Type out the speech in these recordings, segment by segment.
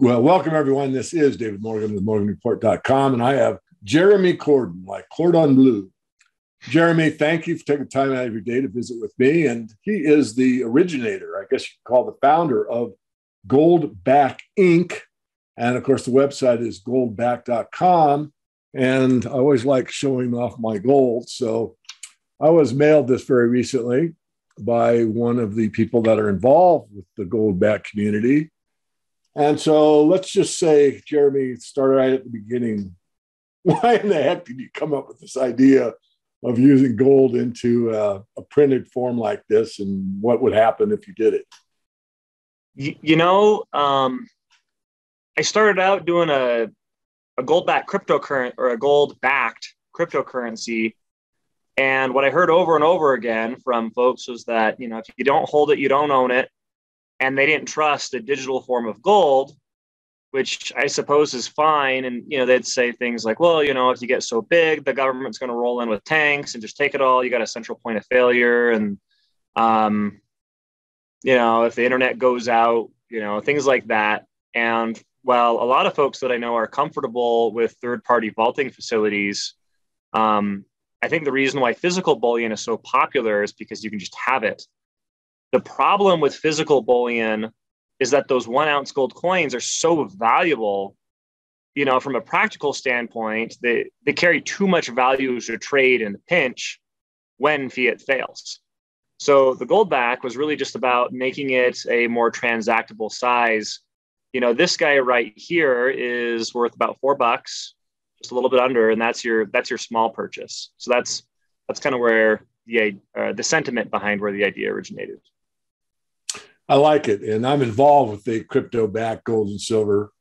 Well, welcome everyone. This is David Morgan with MorganReport.com, and I have Jeremy Cordon, like Cordon Bleu. Jeremy, thank you for taking time out of your day to visit with me. And he is the originator, I guess you could call the founder of Goldback Inc. And of course, the website is goldback.com. And I always like showing off my gold. So I was mailed this very recently by one of the people that are involved with the Goldback community. And so let's just say, Jeremy, start right at the beginning. Why in the heck did you come up with this idea of using gold into a printed form like this, and what would happen if you did it? I started out doing a gold-backed cryptocurrency, or a gold-backed cryptocurrency. And what I heard over and over again from folks was that, if you don't hold it, you don't own it. And they didn't trust a digital form of gold, which I suppose is fine. And, they'd say things like, well, if you get so big, the government's going to roll in with tanks and just take it all. You got a central point of failure. And, if the internet goes out, things like that. And while a lot of folks that I know are comfortable with third-party vaulting facilities, I think the reason why physical bullion is so popular is because you can just have it. The problem with physical bullion is that those 1 ounce gold coins are so valuable, from a practical standpoint, they carry too much value to trade in a pinch when fiat fails. So the Goldback was really just about making it a more transactable size. This guy right here is worth about $4, just a little bit under, and that's your small purchase. So that's kind of where the sentiment behind where the idea originated. I like it, and I'm involved with the crypto-backed gold and silver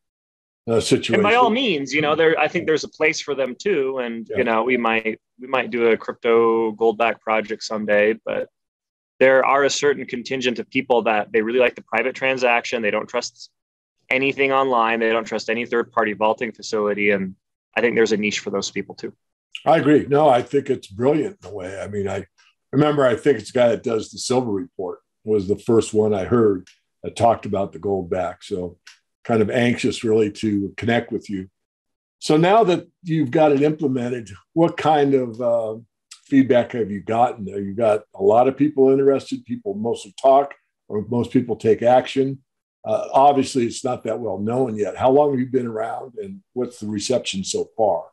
situation. And by all means, I think there's a place for them too. And we might do a crypto gold-backed project someday. But there are a certain contingent of people that they really like the private transaction. They don't trust anything online. They don't trust any third-party vaulting facility. And I think there's a niche for those people too. I agree. No, I think it's brilliant in a way. I mean, I think it's the guy that does the Silver Report was the first one I heard that talked about the Goldback. So kind of anxious really to connect with you. So now that you've got it implemented, what kind of feedback have you gotten? Have you got a lot of people interested? People mostly talk, or most people take action? Obviously, it's not that well known yet. How long have you been around, and what's the reception so far?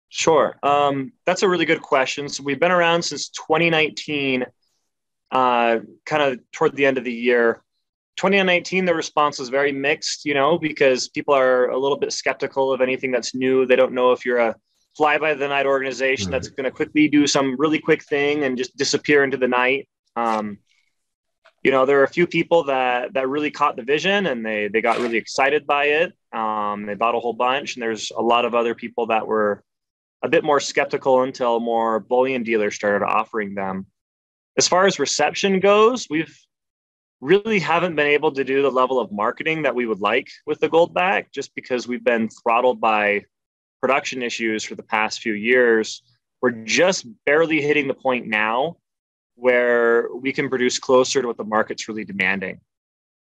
Sure. That's a really good question. So we've been around since 2019, kind of toward the end of the year. 2019, the response was very mixed, because people are a little bit skeptical of anything that's new. They don't know if you're a fly-by-the-night organization that's going to quickly do some really quick thing and just disappear into the night. There are a few people that really caught the vision, and they got really excited by it. They bought a whole bunch, and there's a lot of other people that were a bit more skeptical until more bullion dealers started offering them. As far as reception goes, we've really haven't been able to do the level of marketing that we would like with the Goldback, just because we've been throttled by production issues for the past few years. We're just barely hitting the point now where we can produce closer to what the market's really demanding.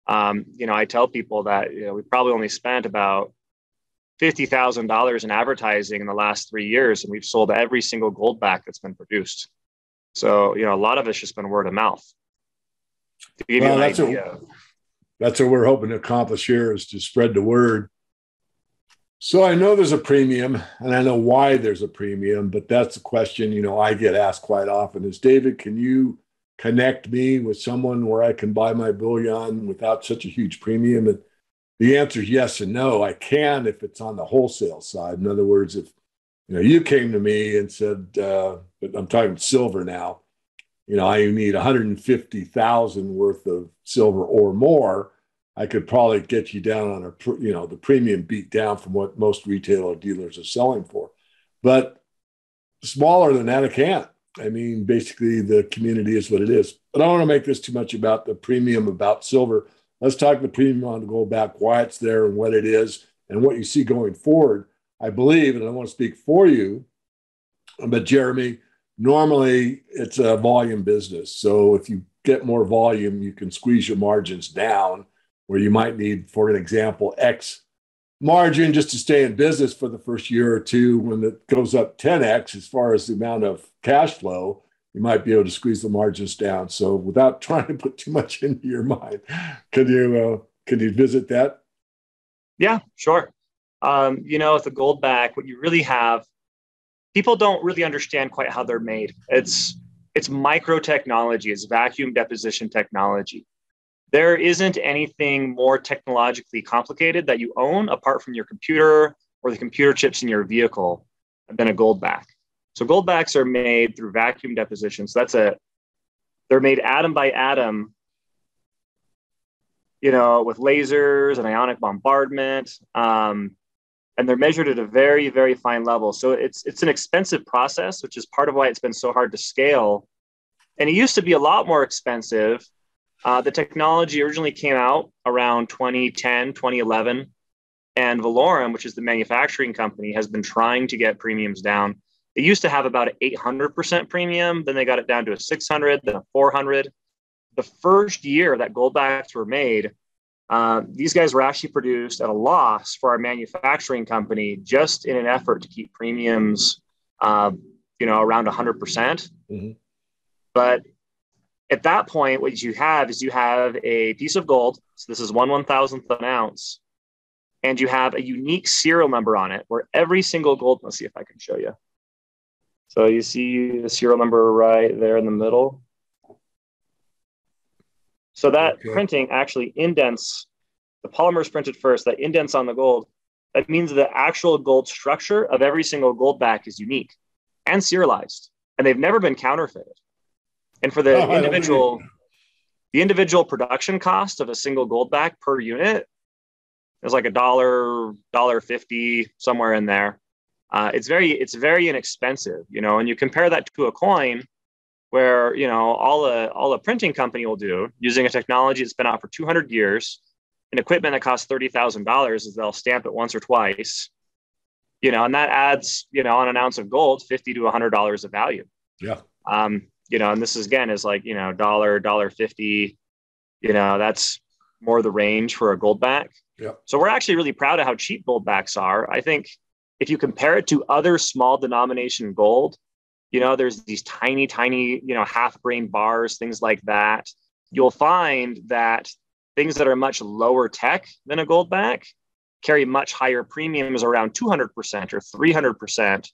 I tell people that we probably only spent about $50,000 in advertising in the last 3 years, and we've sold every single Goldback that's been produced. So, a lot of it's just been word of mouth. Well, that's what we're hoping to accomplish here, is to spread the word. So I know there's a premium, and I know why there's a premium, but that's a question, I get asked quite often is, David, can you connect me with someone where I can buy my bullion without such a huge premium? And the answer is yes and no. I can if it's on the wholesale side. In other words, if you came to me and said, but I'm talking silver now, I need 150,000 worth of silver or more, I could probably get you down on the premium beat down from what most retailer dealers are selling for. But smaller than that, I can't. I mean, basically the community is what it is. But I don't want to make this too much about the premium about silver. Let's talk the premium on the Goldback, why it's there and what it is and what you see going forward. I believe, and I want to speak for you, but Jeremy, normally it's a volume business. So if you get more volume, you can squeeze your margins down, where you might need, for an example, X margin just to stay in business for the first year or two. When it goes up 10x as far as the amount of cash flow, you might be able to squeeze the margins down. So without trying to put too much into your mind, can you visit that? Yeah, sure. With the Goldback, what you really have, people don't really understand quite how they're made. It's micro technology, it's vacuum deposition technology. There isn't anything more technologically complicated that you own apart from your computer or the computer chips in your vehicle than a Goldback. So Goldbacks are made through vacuum deposition. So they're made atom by atom, with lasers and ionic bombardment. And they're measured at a very, very fine level. So it's an expensive process, which is part of why it's been so hard to scale. And it used to be a lot more expensive. The technology originally came out around 2010, 2011. And Valorum, which is the manufacturing company, has been trying to get premiums down. It used to have about an 800% premium. Then they got it down to a 600, then a 400. The first year that Goldbacks were made, these guys were actually produced at a loss for our manufacturing company, just in an effort to keep premiums, around 100%. Mm-hmm. But at that point, what you have is a piece of gold. So this is 1/1000th of an ounce. And you have a unique serial number on it where every single gold, let's see if I can show you. So you see the serial number right there in the middle. So that printing actually indents, the polymer is printed first, that indents on the gold. That means the actual gold structure of every single Goldback is unique and serialized, and they've never been counterfeited. And for the individual production cost of a single Goldback per unit is like $1.50, somewhere in there. It's very inexpensive, and you compare that to a coin where, all a printing company will do using a technology that's been out for 200 years, an equipment that costs $30,000 is they'll stamp it once or twice, and that adds, on an ounce of gold, $50 to $100 of value. Yeah. And this is like, $1.50, that's more the range for a Goldback. Yeah. So we're actually really proud of how cheap Goldbacks are. I think if you compare it to other small denomination gold, there's these tiny, half grain bars, things like that. You'll find that things that are much lower tech than a Goldback carry much higher premiums, around 200% or 300%,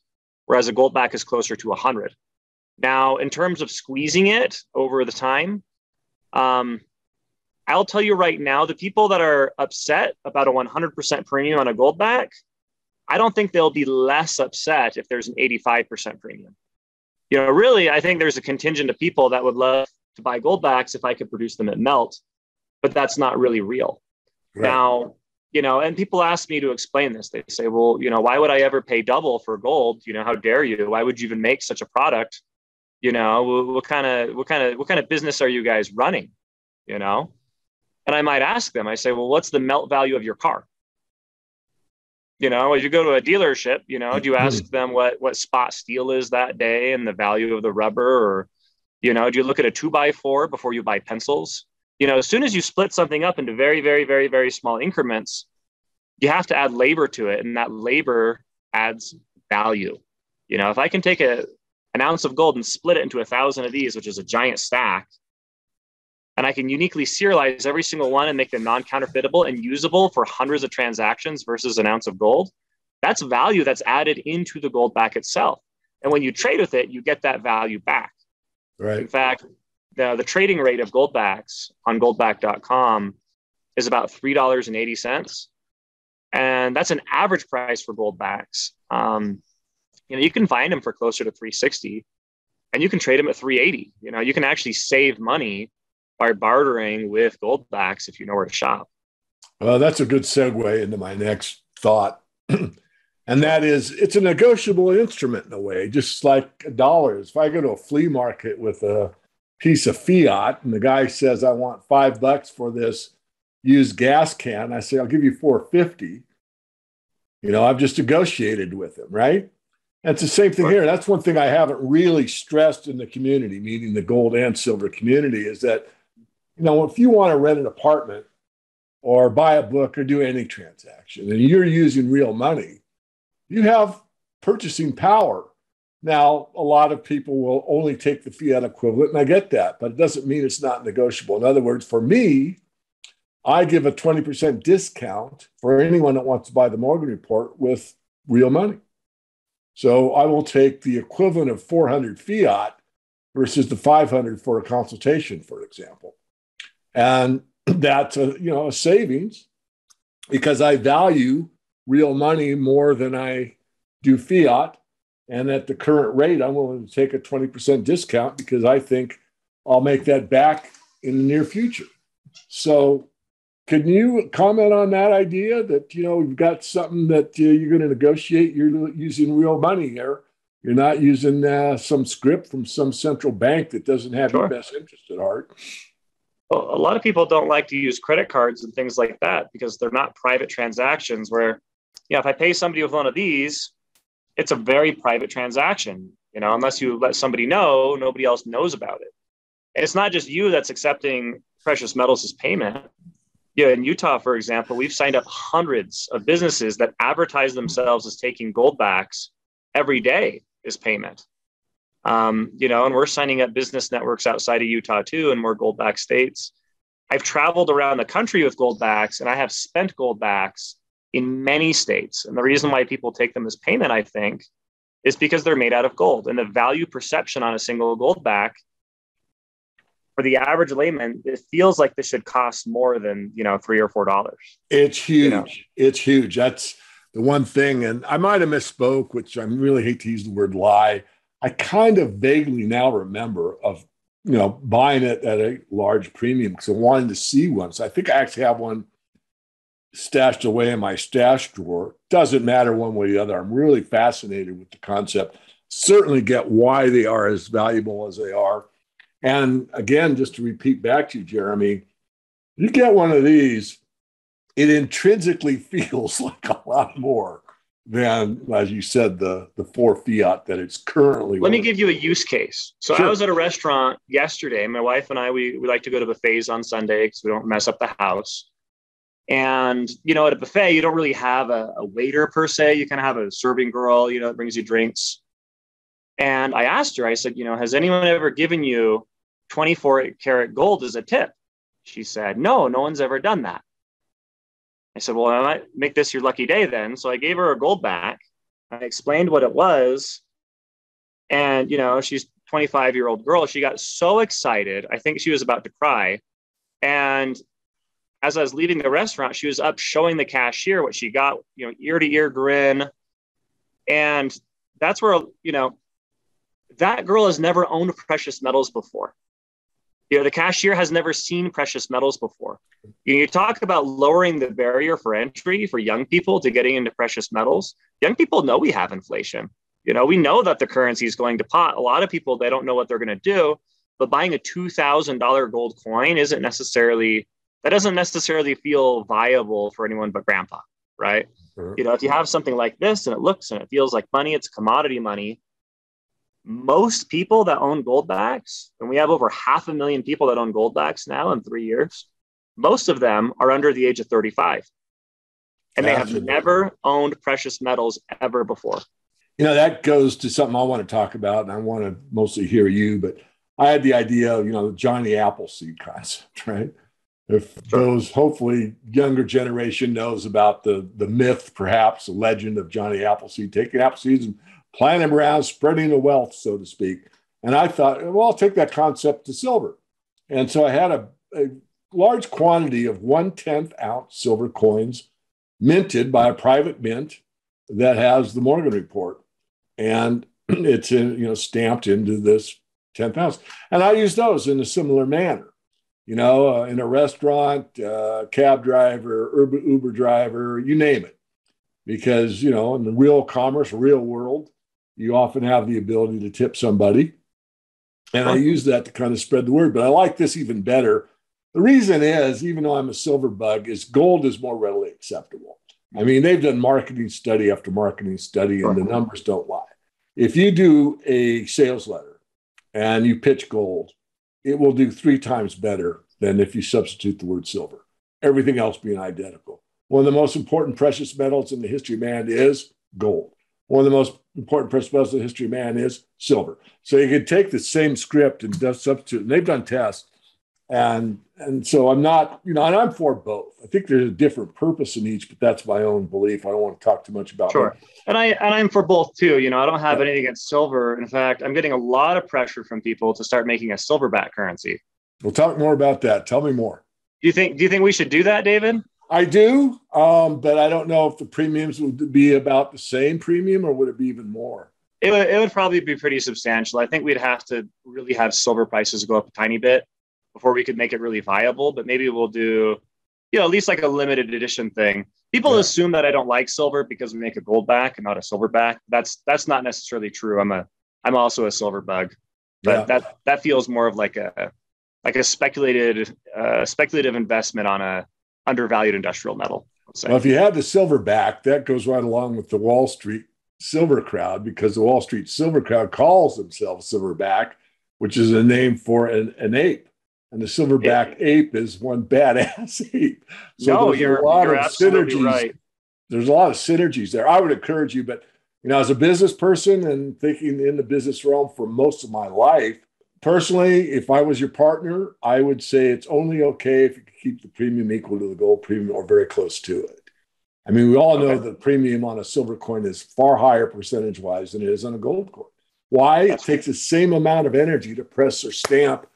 whereas a Goldback is closer to 100. Now, in terms of squeezing it over the time, I'll tell you right now, the people that are upset about a 100% premium on a Goldback, I don't think they'll be less upset if there's an 85% premium. Really, I think there's a contingent of people that would love to buy Goldbacks if I could produce them at melt, but that's not really real. Right. Now, and people ask me to explain this. They say, well, why would I ever pay double for gold? How dare you? Why would you even make such a product? What kind of business are you guys running? And I might ask them, I say, well, what's the melt value of your car? As you go to a dealership, do you ask them what spot steel is that day and the value of the rubber? Or, do you look at a 2x4 before you buy pencils? As soon as you split something up into very, very, very, very small increments, you have to add labor to it. And that labor adds value. If I can take an ounce of gold and split it into 1,000 of these, which is a giant stack, and I can uniquely serialize every single one and make them non-counterfeitable and usable for hundreds of transactions versus an ounce of gold, that's value that's added into the Goldback itself. And when you trade with it, you get that value back. Right. In fact, the trading rate of Goldbacks on goldback.com is about $3.80. And that's an average price for Goldbacks. You can find them for closer to $3.60 and you can trade them at $3.80. You can actually save money by bartering with Goldbacks if you know where to shop. Well, that's a good segue into my next thought. And that is, it's a negotiable instrument in a way, just like dollars. If I go to a flea market with a piece of fiat and the guy says, I want $5 for this used gas can, I say, I'll give you $4.50. I've just negotiated with him, right? And it's the same thing here. That's one thing I haven't really stressed in the community, meaning the gold and silver community, is that, if you want to rent an apartment or buy a book or do any transaction, and you're using real money, you have purchasing power. Now, a lot of people will only take the fiat equivalent, and I get that, but it doesn't mean it's not negotiable. In other words, for me, I give a 20% discount for anyone that wants to buy the Morgan Report with real money. So I will take the equivalent of 400 fiat versus the 500 for a consultation, for example. And that's a savings because I value real money more than I do fiat. And at the current rate, I'm willing to take a 20% discount because I think I'll make that back in the near future. So can you comment on that idea that, you've got something that you're going to negotiate, you're using real money here. You're not using some script from some central bank that doesn't have your best interest at heart. Well, a lot of people don't like to use credit cards and things like that because they're not private transactions where, if I pay somebody with one of these, it's a very private transaction, unless you let somebody know, nobody else knows about it. And it's not just you that's accepting precious metals as payment. In Utah, for example, we've signed up hundreds of businesses that advertise themselves as taking goldbacks every day as payment. And we're signing up business networks outside of Utah too, in more goldback states. I've traveled around the country with goldbacks, and I have spent goldbacks in many states. And the reason why people take them as payment, I think, is because they're made out of gold. And the value perception on a single goldback, for the average layman, it feels like this should cost more than, $3 or $4. It's huge. It's huge. That's the one thing. And I might have misspoke, which I really hate to use the word lie. I kind of vaguely now remember of, buying it at a large premium because I wanted to see one. So I think I actually have one stashed away in my stash drawer. Doesn't matter one way or the other. I'm really fascinated with the concept. Certainly get why they are as valuable as they are. And again, just to repeat back to you, Jeremy, you get one of these, it intrinsically feels like a lot more than, as you said, the 4 fiat that it's currently. Let me give you a use case. So sure. I was at a restaurant yesterday. My wife and I, we like to go to buffets on Sunday because we don't mess up the house. And, at a buffet, you don't really have a waiter per se. You kind of have a serving girl, that brings you drinks. And I asked her, I said, has anyone ever given you 24 karat gold as a tip? She said, no one's ever done that. I said, well, I might make this your lucky day then. So I gave her a gold back. I explained what it was. And, she's a 25-year-old girl. She got so excited. I think she was about to cry. And as I was leaving the restaurant, she was up showing the cashier what she got, ear to ear grin. And that's where, that girl has never owned precious metals before. The cashier has never seen precious metals before. You talk about lowering the barrier for entry for young people to getting into precious metals. Young people know we have inflation. We know that the currency is going to pot. A lot of people, they don't know what they're going to do, but buying a $2,000 gold coin doesn't necessarily feel viable for anyone but grandpa, right? Sure. If you have something like this and it looks and it feels like money, it's commodity money. Most people that own goldbacks, and we have over 500,000 people that own goldbacks now in 3 years, most of them are under the age of 35. And they have never owned precious metals ever before. That goes to something I want to talk about, and I want to mostly hear you, but I had the idea of, the Johnny Appleseed concept, right? If those hopefully younger generation knows about the myth, perhaps the legend of Johnny Appleseed, taking apple seeds and planting them around, spreading the wealth, so to speak. And I thought, well, I'll take that concept to silver. And so I had a large quantity of 1/10 ounce silver coins minted by a private mint that has the Morgan Report. And it's stamped into this 10th ounce. And I use those in a similar manner. In a restaurant, cab driver, Uber driver, you name it. Because, in the real commerce, real world, you often have the ability to tip somebody. And I use that to kind of spread the word. But I like this even better. The reason is, even though I'm a silver bug, is gold is more readily acceptable. I mean, they've done marketing study after marketing study, and the numbers don't lie. If you do a sales letter and you pitch gold, it will do 3 times better than if you substitute the word silver. everything else being identical. One of the most important precious metals in the history of man is gold. One of the most important precious metals in the history of man is silver. So you can take the same script and substitute, and they've done tests. And so I'm not, and I'm for both. I think there's a different purpose in each, but that's my own belief. I don't want to talk too much about it. And I'm for both too. I don't have anything against silver. In fact, I'm getting a lot of pressure from people to start making a silverback currency. We'll talk more about that. Tell me more. Do you think we should do that, David? I do, but I don't know if the premiums would be about the same premium or would it be even more? It would probably be pretty substantial. I think we'd have to really have silver prices go up a tiny bit before we could make it really viable, but maybe we'll do, at least like a limited edition thing. People assume that I don't like silver because we make a gold back and not a silver back. That's not necessarily true. I'm also a silver bug, but that feels more of like a speculative investment on a undervalued industrial metal. Well, if you had the silver back, that goes right along with the Wall Street silver crowd, because the Wall Street silver crowd calls themselves silverback, which is a name for an ape. And the silverback ape is one badass ape. So you're absolutely right. There's a lot of synergies there. I would encourage you, but as a business person and thinking in the business realm for most of my life, personally, if I was your partner, I would say it's only okay if you keep the premium equal to the gold premium or very close to it. I mean, we all know the premium on a silver coin is far higher percentage-wise than it is on a gold coin. Why? It takes the same amount of energy to press or stamp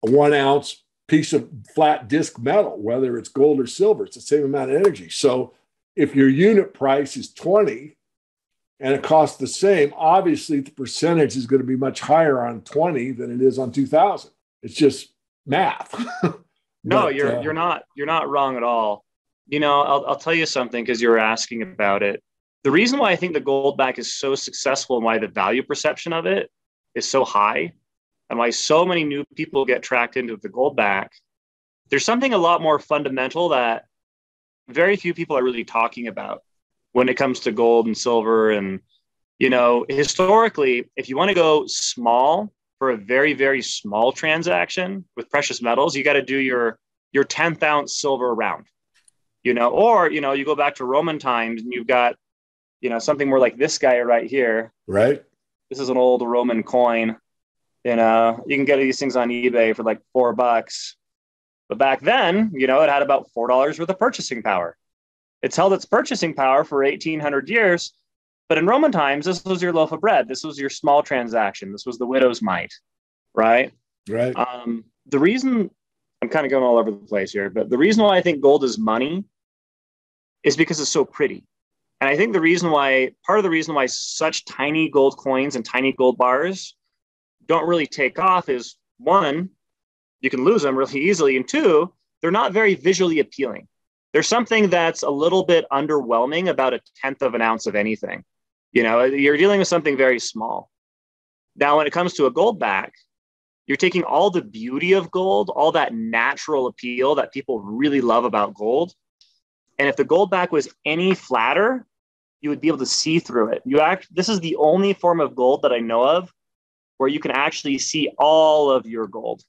a 1 ounce piece of flat disc metal, whether it's gold or silver. It's the same amount of energy. So if your unit price is 20 and it costs the same, obviously the percentage is going to be much higher on 20 than it is on 2000. It's just math. No, you're not wrong at all. I'll tell you something, because you were asking about it. The reason why I think the gold back is so successful and why the value perception of it is so high and why so many new people get tracked into the gold back, there's something a lot more fundamental that very few people are really talking about when it comes to gold and silver. And, historically, if you want to go small for a very, very small transaction with precious metals, you got to do your 10th ounce silver round, or, you go back to Roman times and you've got, something more like this guy right here. Right. This is an old Roman coin. You can get these things on eBay for like $4. But back then, it had about $4 worth of purchasing power. It's held its purchasing power for 1,800 years. But in Roman times, this was your loaf of bread. This was your small transaction. This was the widow's mite, right? Right. The reason, I'm kind of going all over the place here, but the reason why I think gold is money is because it's so pretty. And I think part of the reason why such tiny gold coins and tiny gold bars don't really take off is, one, you can lose them really easily. And two, they're not very visually appealing. There's something that's a little bit underwhelming about 1/10 of an ounce of anything. You're dealing with something very small. Now, when it comes to a gold back, you're taking all the beauty of gold, all that natural appeal that people really love about gold. And if the gold back was any flatter, you would be able to see through it. This is the only form of gold that I know of where you can actually see all of your gold.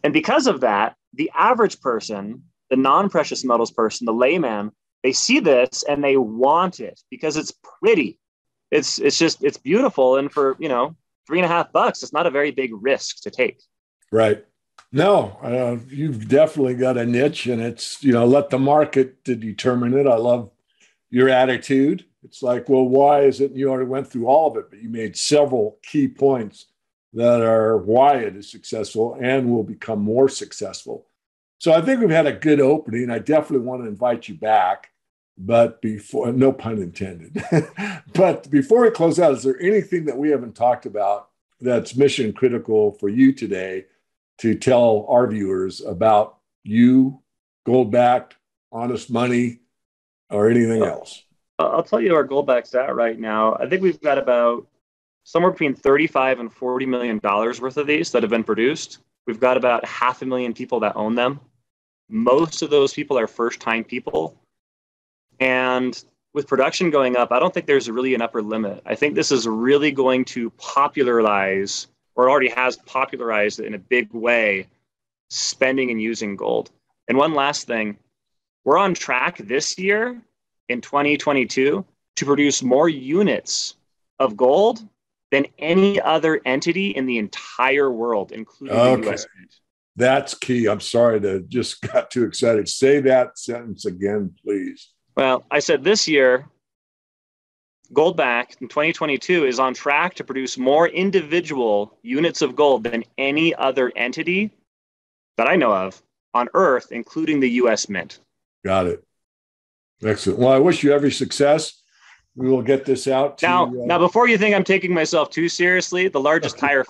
And because of that, the average person, the non-precious metals person, the layman, they see this and they want it because it's pretty. It's beautiful. And for, $3.50, it's not a very big risk to take. Right. No, you've definitely got a niche, and it's, let the market to determine it. I love your attitude. It's like, well, why is it? You already went through all of it, but you made several key points that are why it is successful and will become more successful. So I think we've had a good opening. I definitely want to invite you back, but before, no pun intended. But before we close out, is there anything that we haven't talked about that's mission critical for you today to tell our viewers about you, gold-backed, honest money, or anything else? I'll tell you our gold-back's at right now. I think we've got about somewhere between $35 and $40 million worth of these that have been produced. We've got about 500,000 people that own them. Most of those people are first-time people. And with production going up, I don't think there's really an upper limit. I think this is really going to popularize, or already has popularized in a big way, spending and using gold. And one last thing, we're on track this year in 2022 to produce more units of gold than any other entity in the entire world, including the US Mint. That's key. I'm sorry to just got too excited. Say that sentence again, please. Well, I said this year, Goldback in 2022 is on track to produce more individual units of gold than any other entity that I know of on Earth, including the US Mint. Got it. Excellent. Well, I wish you every success. We will get this out to now, before you think I'm taking myself too seriously, the largest tire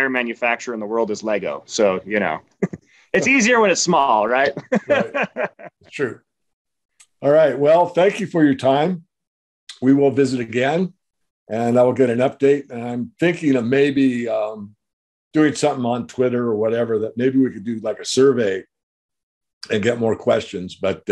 manufacturer in the world is Lego. So, you know, it's easier when it's small, right? Right. True. All right. Well, thank you for your time. We will visit again, and I will get an update. And I'm thinking of maybe doing something on Twitter or whatever, that maybe we could do like a survey and get more questions. But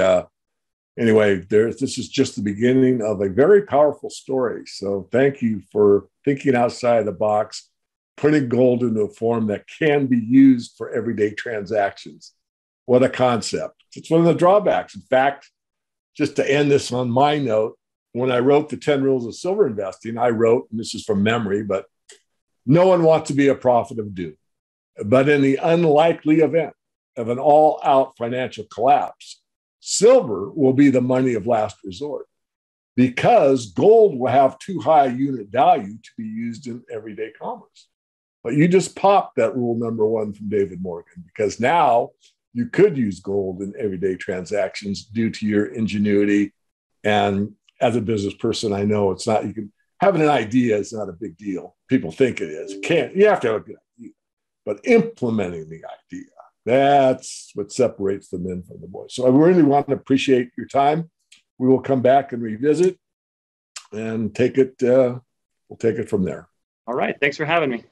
anyway, this is just the beginning of a very powerful story. So thank you for thinking outside the box, putting gold into a form that can be used for everyday transactions. What a concept. It's one of the drawbacks. In fact, just to end this on my note, when I wrote the 10 Rules of Silver Investing, I wrote, and this is from memory, but no one wants to be a prophet of doom. But in the unlikely event of an all-out financial collapse, silver will be the money of last resort, because gold will have too high a unit value to be used in everyday commerce. But you just popped that rule number 1 from David Morgan, because now you could use gold in everyday transactions due to your ingenuity. And as a business person, I know it's not, you can having an idea is not a big deal. People think it is. You have to have a good idea, but implementing the idea, that's what separates the men from the boys. So I really want to appreciate your time. We will come back and revisit and take it. We'll take it from there. All right. Thanks for having me.